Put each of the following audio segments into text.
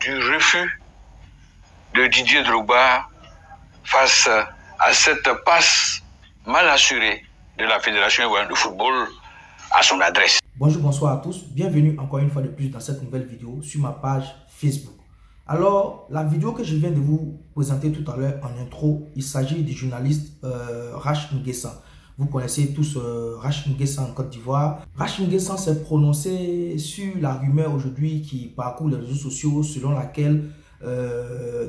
du refus de Didier Drogba face à cette passe mal assurée de la Fédération ivoirienne de football à son adresse. Bonjour, bonsoir à tous. Bienvenue encore une fois de plus dans cette nouvelle vidéo sur ma page Facebook. Alors, la vidéo que je viens de vous présenter tout à l'heure en intro, il s'agit du journaliste Rach Nguessan. Vous connaissez tous Rach Nguessan en Côte d'Ivoire. Rach Nguessan s'est prononcé sur la rumeur aujourd'hui qui parcourt les réseaux sociaux selon laquelle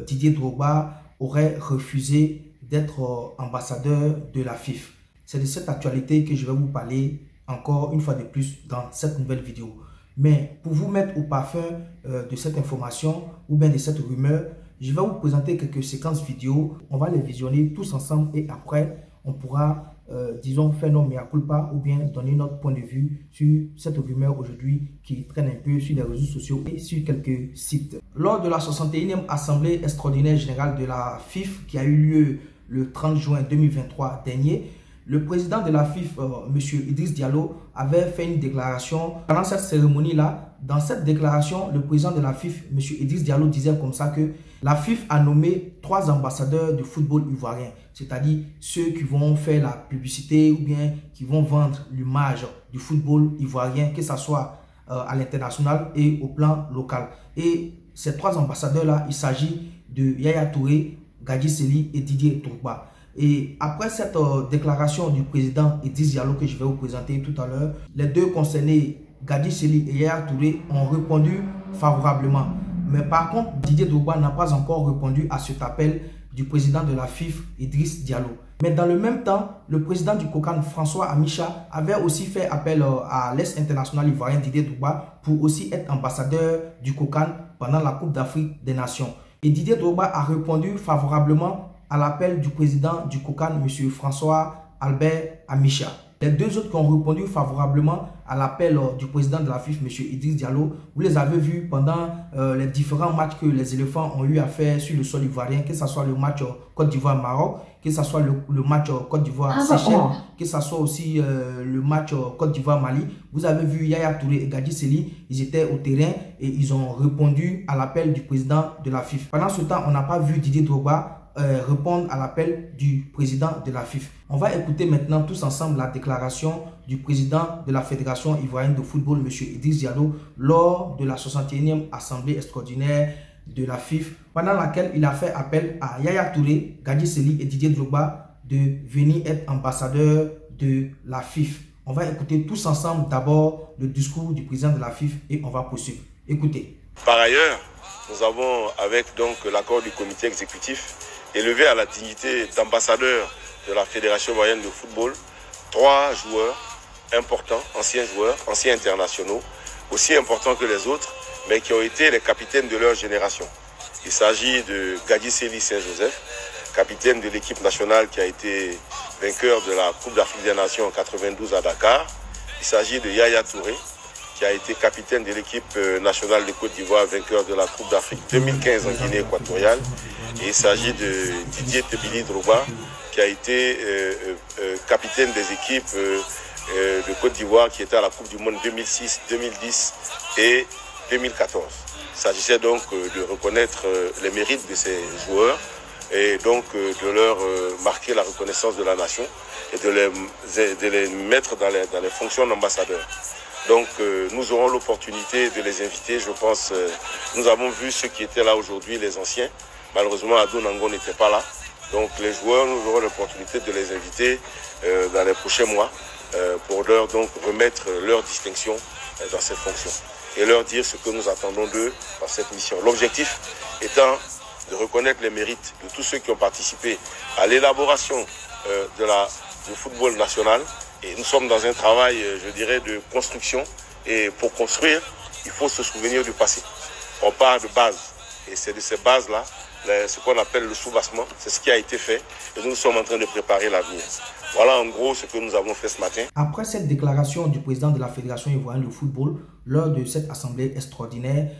Didier Drogba aurait refusé d'être ambassadeur de la FIFA. C'est de cette actualité que je vais vous parler encore une fois de plus dans cette nouvelle vidéo. Mais pour vous mettre au parfum de cette information ou bien de cette rumeur, je vais vous présenter quelques séquences vidéo. On va les visionner tous ensemble et après, on pourra, disons, faire nos mea culpa ou bien donner notre point de vue sur cette rumeur aujourd'hui qui traîne un peu sur les réseaux sociaux et sur quelques sites. Lors de la 61e Assemblée extraordinaire générale de la FIFA qui a eu lieu le 30 juin 2023 dernier, le président de la FIFA, M. Idriss Diallo, avait fait une déclaration pendant cette cérémonie-là. Dans cette déclaration, le président de la FIFA, M. Idriss Diallo, disait comme ça que la FIFA a nommé 3 ambassadeurs du football ivoirien, c'est-à-dire ceux qui vont faire la publicité ou bien qui vont vendre l'image du football ivoirien, que ce soit à l'international et au plan local. Et ces 3 ambassadeurs-là, il s'agit de Yaya Touré, Gadji Sely et Didier Drogba. Et après cette déclaration du président Idriss Diallo que je vais vous présenter tout à l'heure, les deux concernés, Gadji Sely et Yaya Touré, ont répondu favorablement. Mais par contre, Didier Drogba n'a pas encore répondu à cet appel du président de la FIFA, Idriss Diallo. Mais dans le même temps, le président du COCAN, François Amicha, avait aussi fait appel à l'ex-international ivoirien Didier Drogba pour aussi être ambassadeur du COCAN pendant la Coupe d'Afrique des Nations. Et Didier Drogba a répondu favorablement à l'appel du président du COCAN, M. François Albert Amicha. Les deux autres qui ont répondu favorablement à l'appel du président de la FIFA, M. Idriss Diallo, vous les avez vus pendant les différents matchs que les éléphants ont eu à faire sur le sol ivoirien, que ce soit le match Côte d'Ivoire-Maroc, que ce soit le match Côte d'Ivoire-Seychelles, que ce soit aussi le match Côte d'Ivoire-Mali. Vous avez vu Yaya Touré et Gadji Sely, ils étaient au terrain et ils ont répondu à l'appel du président de la FIFA. Pendant ce temps, on n'a pas vu Didier Drogba répondre à l'appel du président de la FIFA. On va écouter maintenant tous ensemble la déclaration du président de la Fédération ivoirienne de football, M. Idriss Diallo, lors de la 61e Assemblée extraordinaire de la FIFA, pendant laquelle il a fait appel à Yaya Touré, Gadji Sely et Didier Drogba de venir être ambassadeurs de la FIFA. On va écouter tous ensemble d'abord le discours du président de la FIFA et on va poursuivre. Écoutez. Par ailleurs, nous avons, avec donc l'accord du comité exécutif, élevé à la dignité d'ambassadeur de la Fédération ivoirienne de football 3 joueurs importants, anciens joueurs, anciens internationaux, aussi importants que les autres, mais qui ont été les capitaines de leur génération. Il s'agit de Gadji Sely Saint-Joseph, capitaine de l'équipe nationale qui a été vainqueur de la Coupe d'Afrique des Nations en 92 à Dakar. Il s'agit de Yaya Touré, qui a été capitaine de l'équipe nationale de Côte d'Ivoire, vainqueur de la Coupe d'Afrique 2015 en Guinée équatoriale. Et il s'agit de Didier Drogba, qui a été capitaine des équipes de Côte d'Ivoire, qui était à la Coupe du Monde 2006, 2010 et 2014. Il s'agissait donc de reconnaître les mérites de ces joueurs et donc de leur marquer la reconnaissance de la nation et de les mettre dans les fonctions d'ambassadeurs. Donc nous aurons l'opportunité de les inviter, je pense. Nous avons vu ceux qui étaient là aujourd'hui, les anciens. Malheureusement, Ado Nango n'était pas là. Donc les joueurs, nous aurons l'opportunité de les inviter dans les prochains mois pour leur donc remettre leur distinction dans cette fonction et leur dire ce que nous attendons d'eux dans cette mission. L'objectif étant de reconnaître les mérites de tous ceux qui ont participé à l'élaboration du football national. Et nous sommes dans un travail, je dirais, de construction. Et pour construire, il faut se souvenir du passé. On part de base. Et c'est de ces bases-là, ce qu'on appelle le soubassement. C'est ce qui a été fait. Et nous sommes en train de préparer l'avenir. Voilà en gros ce que nous avons fait ce matin. Après cette déclaration du président de la Fédération ivoirienne de football, lors de cette assemblée extraordinaire,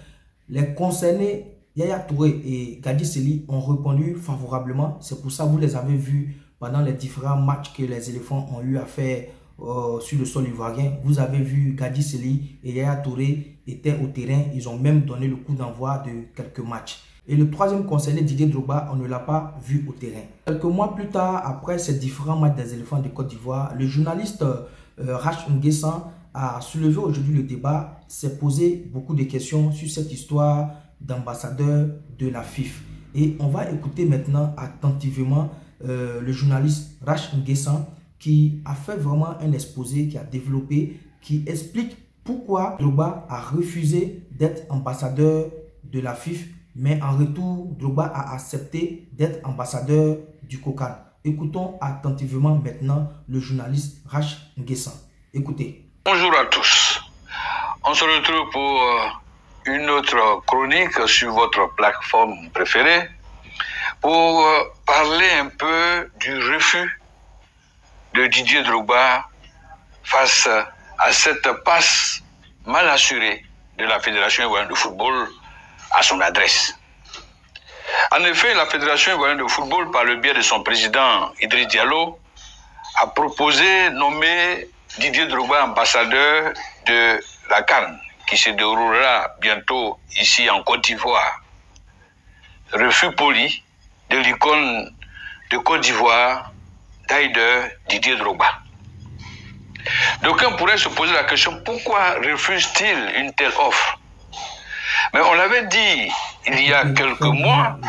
les concernés Yaya Touré et Gadji Sely ont répondu favorablement. C'est pour ça que vous les avez vus pendant les différents matchs que les éléphants ont eu à faire sur le sol ivoirien. Vous avez vu Gadi Seli et Yaya Touré étaient au terrain. Ils ont même donné le coup d'envoi de quelques matchs. Et le troisième concerné, Didier Drogba, on ne l'a pas vu au terrain. Quelques mois plus tard, après ces différents matchs des éléphants de Côte d'Ivoire, le journaliste Rach Nguessan a soulevé aujourd'hui le débat, s'est posé beaucoup de questions sur cette histoire d'ambassadeur de la FIFA. Et on va écouter maintenant attentivement le journaliste Rach Nguessan qui a fait vraiment un exposé, qui a développé, qui explique pourquoi Drogba a refusé d'être ambassadeur de la FIFA, mais en retour, Drogba a accepté d'être ambassadeur du COCAN. Écoutons attentivement maintenant le journaliste Rach Nguessan. Écoutez. Bonjour à tous. On se retrouve pour une autre chronique sur votre plateforme préférée pour parler un peu du refus de Didier Drogba face à cette passe mal assurée de la Fédération ivoirienne de football à son adresse. En effet, la Fédération ivoirienne de football, par le biais de son président Idriss Diallo, a proposé nommer Didier Drogba ambassadeur de la CAN, qui se déroulera bientôt ici en Côte d'Ivoire. Refus poli de l'icône de Côte d'Ivoire, Daider Didier Drogba. D'aucuns pourraient se poser la question, pourquoi refuse-t-il une telle offre? Mais on l'avait dit il y a quelques mois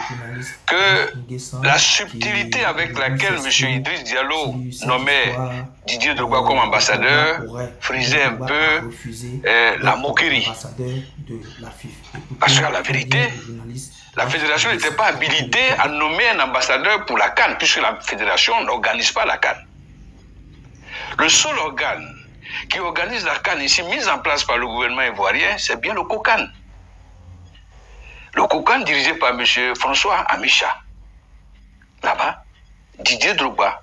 que la subtilité avec laquelle M. Idriss Diallo nommait Didier Drogba comme ambassadeur frisait un peu la moquerie. Parce qu'à la vérité, la fédération n'était pas habilitée à nommer un ambassadeur pour la CAN, puisque la fédération n'organise pas la CAN. Le seul organe qui organise la CAN ici, mise en place par le gouvernement ivoirien, c'est bien le COCAN. Le COCAN dirigé par M. François Amicha. Là-bas, Didier Drogba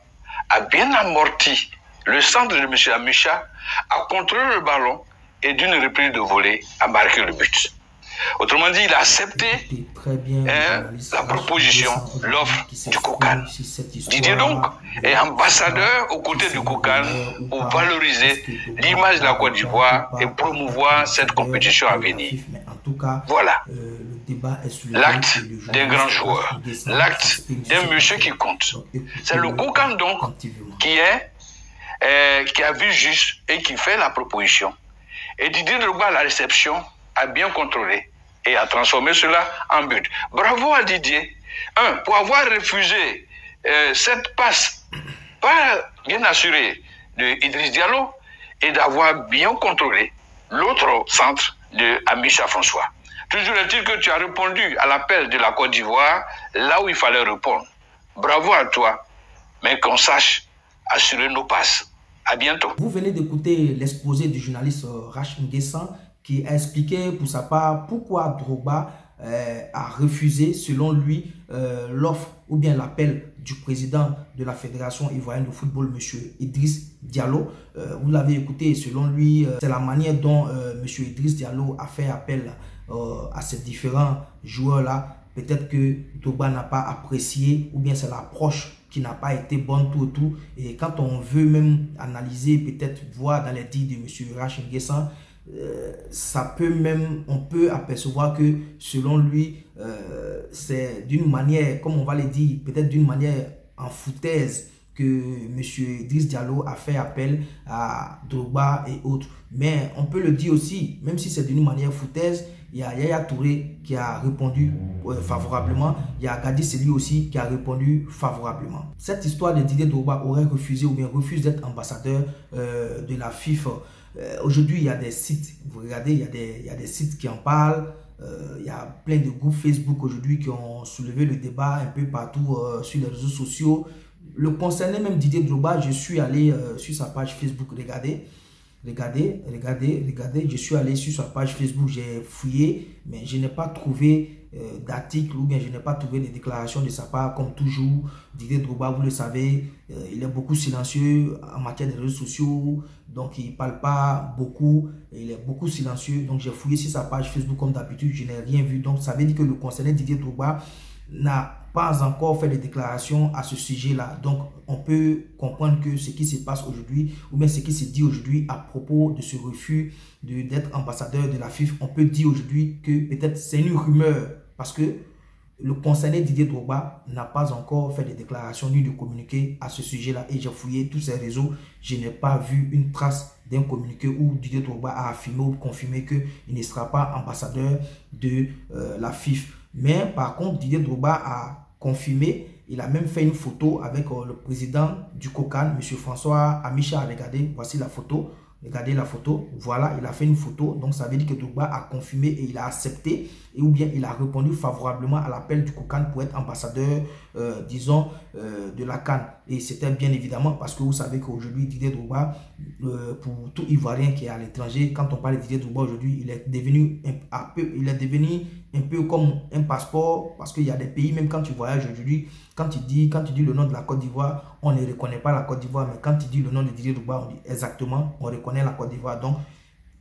a bien amorti le centre de M. Amicha, a contrôlé le ballon et d'une reprise de volée a marqué le but. Autrement dit, il a accepté la proposition, l'offre du COCAN. Didier donc est ambassadeur aux côtés du COCAN pour valoriser l'image de la Côte d'Ivoire et promouvoir cette compétition à venir. Voilà. L'acte des grands joueurs, l'acte d'un monsieur qui compte. C'est le COCAN donc qui a vu juste et qui fait la proposition. Et Didier Drogba, à la réception, a bien contrôlé et a transformé cela en but. Bravo à Didier. Pour avoir refusé cette passe pas bien assurée de Idriss Diallo et d'avoir bien contrôlé l'autre centre de Amicha François. Toujours est-il que tu as répondu à l'appel de la Côte d'Ivoire là où il fallait répondre. Bravo à toi, mais qu'on sache assurer nos passes. À bientôt. Vous venez d'écouter l'exposé du journaliste Rach Nguessan qui a expliqué pour sa part pourquoi Drogba a refusé, selon lui, l'offre ou bien l'appel du président de la Fédération ivoirienne de football, M. Idriss Diallo. Vous l'avez écouté, selon lui, c'est la manière dont M. Idriss Diallo a fait appel à ces différents joueurs-là. Peut-être que Drogba n'a pas apprécié ou bien c'est l'approche qui n'a pas été bonne tout autour. Et quand on veut même analyser, peut-être voir dans les dires de M. Rach Nguessan, ça peut même, on peut apercevoir que selon lui, c'est d'une manière, comme on va le dire, peut-être d'une manière en foutaise que M. Idriss Diallo a fait appel à Drogba et autres. Mais on peut le dire aussi, même si c'est d'une manière foutaise, il y a Yaya Touré qui a répondu favorablement. Il y a Gadi Seli aussi qui a répondu favorablement. Cette histoire de Didier Drogba aurait refusé ou bien refuse d'être ambassadeur de la FIFA. Aujourd'hui, il y a des sites, vous regardez, il y a des sites qui en parlent. Il y a plein de groupes Facebook aujourd'hui qui ont soulevé le débat un peu partout sur les réseaux sociaux. Le concernant même Didier Drogba, je suis allé sur sa page Facebook, regardez, je suis allé sur sa page Facebook, j'ai fouillé, mais je n'ai pas trouvé d'article ou bien je n'ai pas trouvé de déclaration de sa part. Comme toujours, Didier Drogba, vous le savez, il est beaucoup silencieux en matière de réseaux sociaux, donc il ne parle pas beaucoup, il est beaucoup silencieux. Donc j'ai fouillé sur sa page Facebook comme d'habitude, je n'ai rien vu. Donc ça veut dire que le concernant Didier Drogba n'a pas encore fait de déclaration à ce sujet-là. Donc, on peut comprendre que ce qui se passe aujourd'hui, ou bien ce qui se dit aujourd'hui à propos de ce refus d'être ambassadeur de la FIFA, on peut dire aujourd'hui que peut-être c'est une rumeur, parce que le concerné Didier Drogba n'a pas encore fait de déclaration ni de communiqué à ce sujet-là. Et j'ai fouillé tous ces réseaux, je n'ai pas vu une trace d'un communiqué où Didier Drogba a affirmé ou confirmé qu'il ne sera pas ambassadeur de la FIFA. Mais par contre, Didier Drogba a confirmé, il a même fait une photo avec le président du COCAN, M. François Amicha. Regardez, voici la photo. Regardez la photo, voilà, il a fait une photo, donc ça veut dire que Drogba a confirmé et il a accepté, et ou bien il a répondu favorablement à l'appel du COCAN pour être ambassadeur, disons, de la CAN. Et c'était bien évidemment parce que vous savez qu'aujourd'hui, Didier Drogba, pour tout Ivoirien qui est à l'étranger, quand on parle de Didier Drogba aujourd'hui, il est devenu un peu comme un passeport, parce qu'il y a des pays, même quand tu voyages aujourd'hui, quand tu dis le nom de la Côte d'Ivoire, on ne reconnaît pas la Côte d'Ivoire, mais quand tu dis le nom de Didier Drogba, on dit exactement, on reconnaît la Côte d'Ivoire. Donc,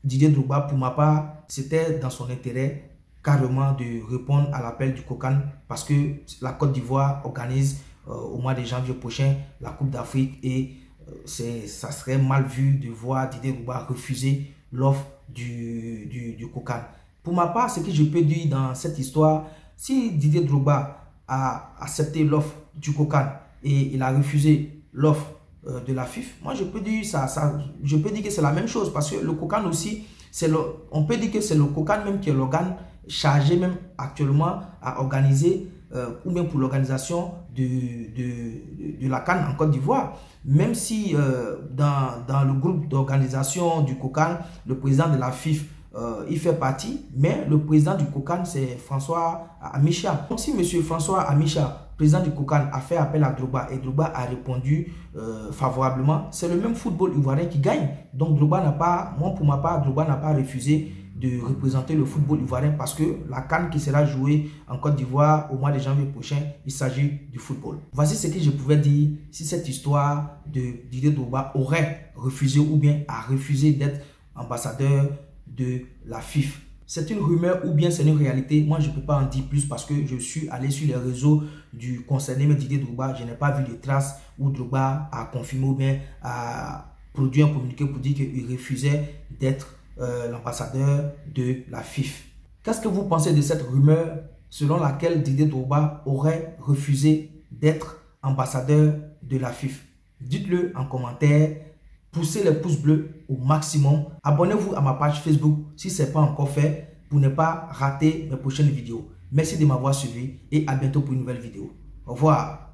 Didier Drogba, pour ma part, c'était dans son intérêt carrément de répondre à l'appel du COCAN, parce que la Côte d'Ivoire organise au mois de janvier prochain la Coupe d'Afrique, et ça serait mal vu de voir Didier Drogba refuser l'offre du COCAN. Pour ma part, ce que je peux dire dans cette histoire, si Didier Drogba a accepté l'offre du COCAN et il a refusé l'offre de la FIFA, moi je peux dire je peux dire que c'est la même chose, parce que le COCAN aussi, on peut dire que c'est le COCAN même qui est l'organe chargé même actuellement à organiser ou même pour l'organisation de la CAN en Côte d'Ivoire. Même si dans le groupe d'organisation du COCAN, le président de la FIFA il fait partie, mais le président du COCAN, c'est François Amicha. Donc si M. François Amicha, président du COCAN, a fait appel à Drogba et Drogba a répondu favorablement, c'est le même football ivoirien qui gagne. Donc Drogba n'a pas, moi pour ma part, Drogba n'a pas refusé de représenter le football ivoirien, parce que la CAN qui sera jouée en Côte d'Ivoire au mois de janvier prochain, il s'agit du football. Voici ce que je pouvais dire si cette histoire de Didier Drogba aurait refusé ou bien a refusé d'être ambassadeur de la FIFA. C'est une rumeur ou bien c'est une réalité, moi je ne peux pas en dire plus, parce que je suis allé sur les réseaux du concerné Didier Drogba, je n'ai pas vu de traces où Drogba a confirmé ou bien a produit un communiqué pour dire qu'il refusait d'être l'ambassadeur de la FIFA. Qu'est-ce que vous pensez de cette rumeur selon laquelle Didier Drogba aurait refusé d'être ambassadeur de la FIFA? Dites-le en commentaire. Poussez les pouces bleus au maximum. Abonnez-vous à ma page Facebook si ce n'est pas encore fait pour ne pas rater mes prochaines vidéos. Merci de m'avoir suivi et à bientôt pour une nouvelle vidéo. Au revoir.